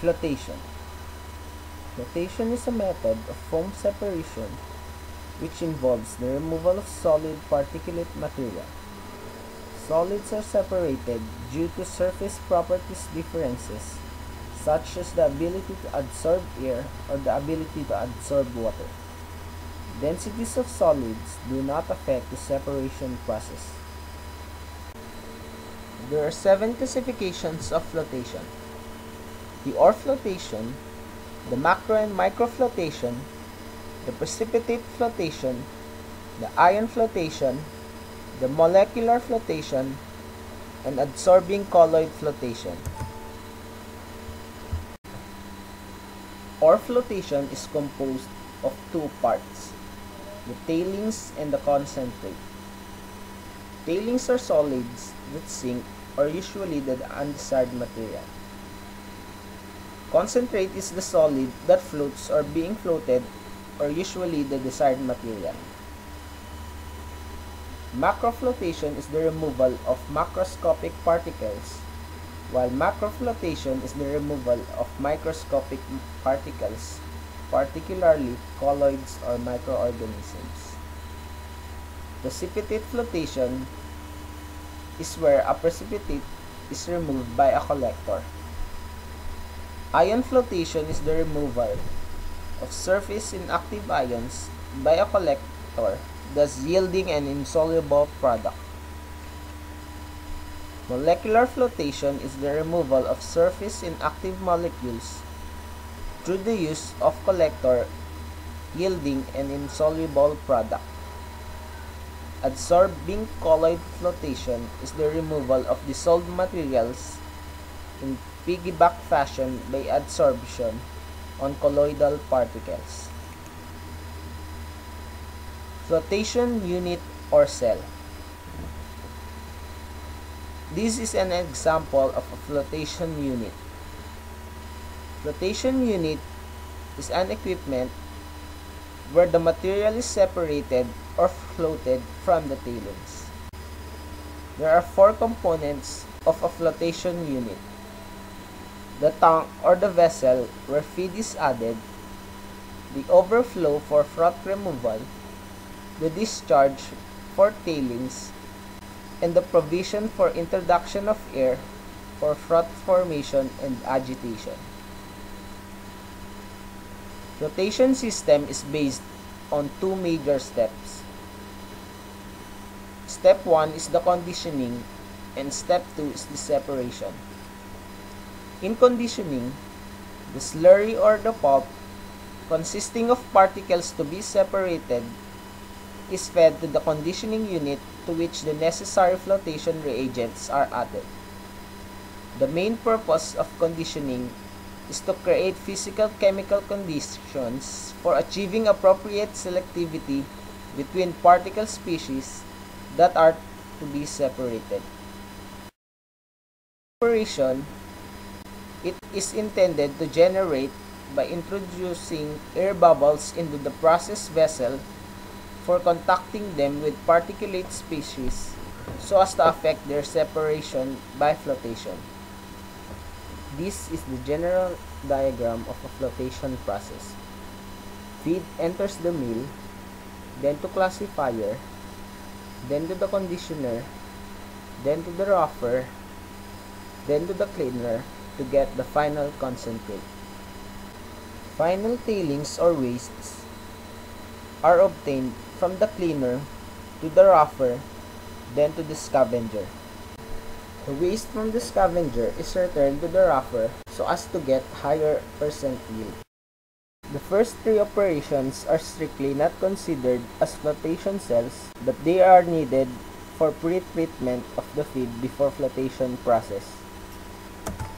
Flotation. Flotation is a method of foam separation which involves the removal of solid particulate material. Solids are separated due to surface properties differences, such as the ability to absorb air or the ability to absorb water. Densities of solids do not affect the separation process. There are 7 classifications of flotation: the ore flotation, the macro and micro flotation, the precipitate flotation, the ion flotation, the molecular flotation, and adsorbing colloid flotation. Ore flotation is composed of 2 parts: the tailings and the concentrate. Tailings are solids that sink or usually the undesired material. Concentrate is the solid that floats or being floated or usually the desired material. Macroflotation is the removal of macroscopic particles, while macroflotation is the removal of microscopic particles, particularly colloids or microorganisms. Precipitate flotation is where a precipitate is removed by a collector. Ion flotation is the removal of surface inactive ions by a collector, thus yielding an insoluble product. Molecular flotation is the removal of surface inactive molecules through the use of collector, yielding an insoluble product. Adsorbing colloid flotation is the removal of dissolved materials in piggyback fashion by adsorption on colloidal particles. Flotation unit or cell. This is an example of a flotation unit. Flotation unit is an equipment where the material is separated or floated from the tailings. There are 4 components of a flotation unit: the tank or the vessel where feed is added, the overflow for froth removal, the discharge for tailings, and the provision for introduction of air for froth formation and agitation. Flotation system is based on 2 major steps. Step 1 is the conditioning, and step 2 is the separation. In conditioning, the slurry or the pulp, consisting of particles to be separated, is fed to the conditioning unit to which the necessary flotation reagents are added. The main purpose of conditioning is to create physical-chemical conditions for achieving appropriate selectivity between particle species that are to be separated. Separation, it is intended to generate by introducing air bubbles into the process vessel for contacting them with particulate species so as to affect their separation by flotation. This is the general diagram of a flotation process. Feed enters the mill, then to classifier, then to the conditioner, then to the rougher, then to the cleaner to get the final concentrate. Final tailings or wastes are obtained from the cleaner to the rougher, then to the scavenger. The waste from the scavenger is returned to the rougher so as to get higher percent yield. The first 3 operations are strictly not considered as flotation cells, but they are needed for pre-treatment of the feed before flotation process.